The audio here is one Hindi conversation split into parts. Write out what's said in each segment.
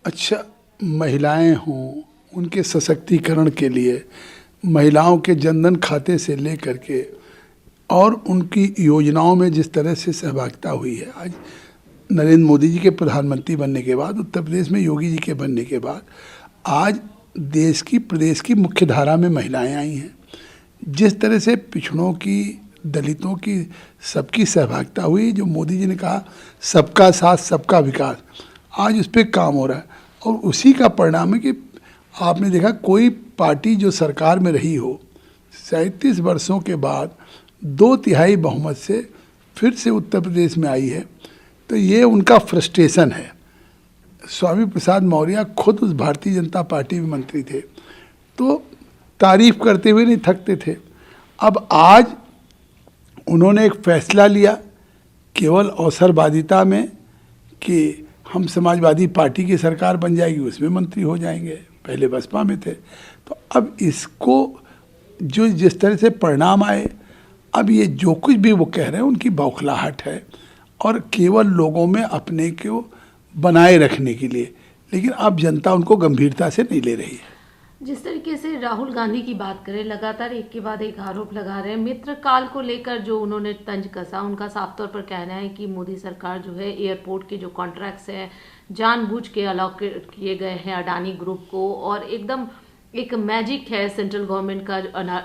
अच्छा, महिलाएं हों, उनके सशक्तिकरण के लिए महिलाओं के जनधन खाते से लेकर के और उनकी योजनाओं में जिस तरह से सहभागिता हुई है, आज नरेंद्र मोदी जी के प्रधानमंत्री बनने के बाद, उत्तर प्रदेश में योगी जी के बनने के बाद, आज देश की प्रदेश की मुख्य धारा में महिलाएं आई हैं। जिस तरह से पिछड़ों की, दलितों की, सबकी सहभागिता हुई, जो मोदी जी ने कहा सबका साथ सबका विकास, आज उस पर काम हो रहा है। और उसी का परिणाम है कि आपने देखा कोई पार्टी जो सरकार में रही हो 37 वर्षों के बाद 2/3 बहुमत से फिर से उत्तर प्रदेश में आई है, तो ये उनका फ्रस्ट्रेशन है। स्वामी प्रसाद मौर्य खुद उस भारतीय जनता पार्टी में मंत्री थे, तो तारीफ करते हुए नहीं थकते थे। अब आज उन्होंने एक फैसला लिया केवल अवसरवादिता में कि हम समाजवादी पार्टी की सरकार बन जाएगी, उसमें मंत्री हो जाएंगे, पहले बसपा में थे। तो अब इसको जो जिस तरह से परिणाम आए, अब ये जो कुछ भी वो कह रहे हैं उनकी बौखलाहट है और केवल लोगों में अपने को बनाए रखने के लिए, लेकिन अब जनता उनको गंभीरता से नहीं ले रही है। जिस तरीके से राहुल गांधी की बात करें, लगातार एक के बाद एक आरोप लगा रहे हैं। मित्र काल को लेकर जो उन्होंने तंज कसा, उनका साफ तौर पर कहना है कि मोदी सरकार जो है एयरपोर्ट के जो कॉन्ट्रैक्ट्स हैं जानबूझ के अलॉट किए गए हैं अडानी ग्रुप को, और एकदम एक मैजिक है सेंट्रल गवर्नमेंट का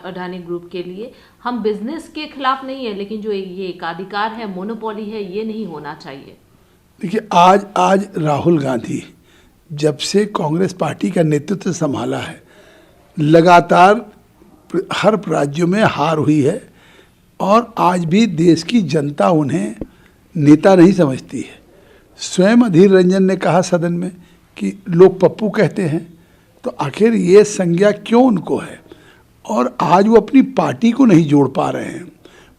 अडानी ग्रुप के लिए। हम बिजनेस के खिलाफ नहीं है, लेकिन जो ये एकाधिकार है, मोनोपोली है, ये नहीं होना चाहिए। देखिए, आज राहुल गांधी जब से कांग्रेस पार्टी का नेतृत्व संभाला है, लगातार हर राज्यों में हार हुई है और आज भी देश की जनता उन्हें नेता नहीं समझती है। स्वयं अधीर रंजन ने कहा सदन में कि लोग पप्पू कहते हैं, तो आखिर ये संज्ञा क्यों उनको है? और आज वो अपनी पार्टी को नहीं जोड़ पा रहे हैं।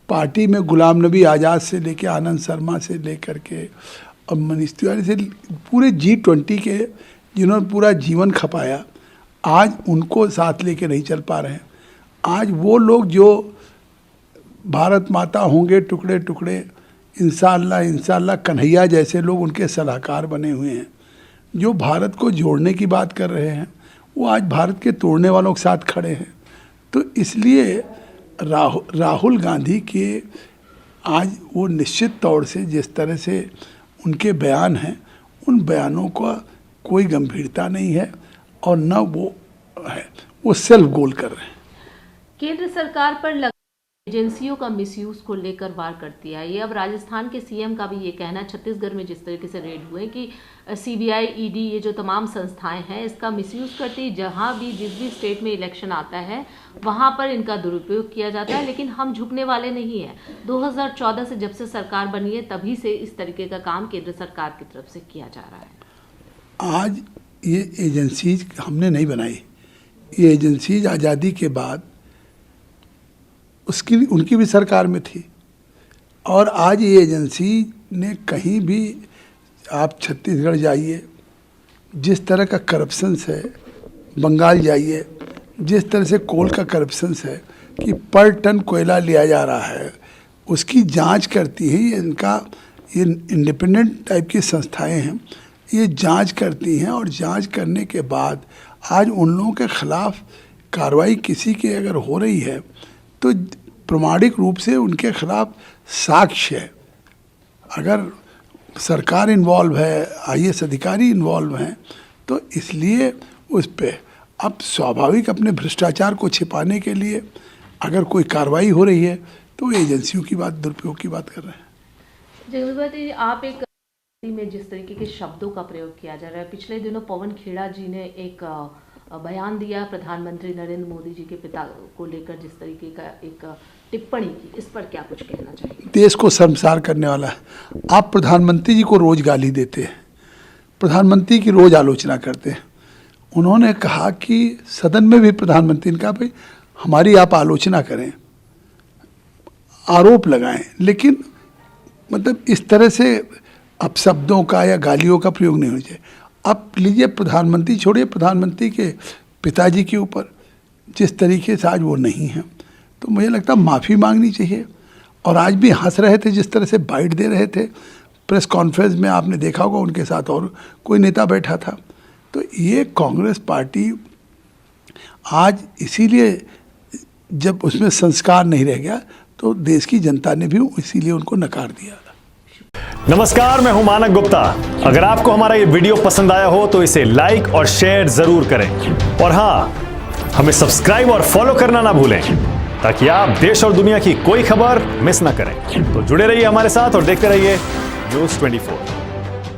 पार्टी में गुलाम नबी आज़ाद से लेकर आनंद शर्मा से लेकर के और मनीष तिवारी से पूरे G20 के जिन्होंने पूरा जीवन खपाया, आज उनको साथ लेके नहीं चल पा रहे हैं। आज वो लोग जो भारत माता होंगे टुकड़े टुकड़े, इंशाअल्लाह इंशाअल्लाह, कन्हैया जैसे लोग उनके सलाहकार बने हुए हैं, जो भारत को जोड़ने की बात कर रहे हैं, वो आज भारत के तोड़ने वालों के साथ खड़े हैं। तो इसलिए राहुल गांधी के आज वो निश्चित तौर से जिस तरह से उनके बयान हैं, उन बयानों का कोई गंभीरता नहीं है और न वो है, वो सेल्फ गोल कर रहे हैं। केंद्र सरकार पर एजेंसियों का मिसयूज को लेकर वार करती है ये। अब राजस्थान के सीएम का भी ये कहना, छत्तीसगढ़ में जिस तरीके से रेड हुए कि सीबीआई, ईडी, ये जो तमाम संस्थाएं हैं इसका मिसयूज करती, जहां भी जिस भी स्टेट में इलेक्शन आता है वहां पर इनका दुरुपयोग किया जाता है, लेकिन हम झुकने वाले नहीं हैं। 2014 से जब से सरकार बनी है तभी से इस तरीके का काम केंद्र सरकार की तरफ से किया जा रहा है। आज ये एजेंसीज हमने नहीं बनाई, ये एजेंसीज आज़ादी के बाद उसकी उनकी भी सरकार में थी, और आज ये एजेंसी ने कहीं भी, आप छत्तीसगढ़ जाइए, जिस तरह का करप्शन है, बंगाल जाइए, जिस तरह से कोल का करप्शन है कि पर टन कोयला लिया जा रहा है, उसकी जांच करती है ये इंडिपेंडेंट टाइप की संस्थाएं हैं, ये जांच करती हैं। और जांच करने के बाद आज उन लोगों के खिलाफ कार्रवाई किसी की अगर हो रही है तो प्रमाणिक रूप से उनके खिलाफ साक्ष्य है। अगर सरकार इन्वॉल्व है, आईएएस अधिकारी इन्वॉल्व हैं, तो इसलिए उस पर अब स्वाभाविक अपने भ्रष्टाचार को छिपाने के लिए अगर कोई कार्रवाई हो रही है तो एजेंसियों की बात, दुरुपयोग की बात कर रहे हैं। जगदीश, आप एक में जिस तरीके के शब्दों का प्रयोग किया जा रहा है, पिछले दिनों पवन खेड़ा जी ने एक बयान दिया प्रधानमंत्री नरेंद्र मोदी जी के पिता को लेकर, जिस तरीके का एक टिप्पणी की, इस पर क्या कुछ कहना चाहिए? देश को शर्मसार करने वाला है। आप प्रधानमंत्री जी को रोज गाली देते हैं, प्रधानमंत्री की रोज आलोचना करते हैं। उन्होंने कहा कि सदन में भी प्रधानमंत्री ने कहा भाई हमारी आप आलोचना करें, आरोप लगाएं, लेकिन मतलब इस तरह से अपशब्दों का या गालियों का प्रयोग नहीं होना चाहिए। अब लीजिए, प्रधानमंत्री छोड़िए, प्रधानमंत्री के पिताजी के ऊपर जिस तरीके से आज वो नहीं हैं, तो मुझे लगता है माफ़ी मांगनी चाहिए। और आज भी हंस रहे थे, जिस तरह से बाइट दे रहे थे प्रेस कॉन्फ्रेंस में, आपने देखा होगा उनके साथ और कोई नेता बैठा था। तो ये कांग्रेस पार्टी आज इसीलिए जब उसमें संस्कार नहीं रह गया तो देश की जनता ने भी इसीलिए उनको नकार दिया। नमस्कार, मैं हूं मानक गुप्ता। अगर आपको हमारा ये वीडियो पसंद आया हो तो इसे लाइक और शेयर जरूर करें, और हां, हमें सब्सक्राइब और फॉलो करना ना भूलें ताकि आप देश और दुनिया की कोई खबर मिस ना करें। तो जुड़े रहिए हमारे साथ और देखते रहिए News 24।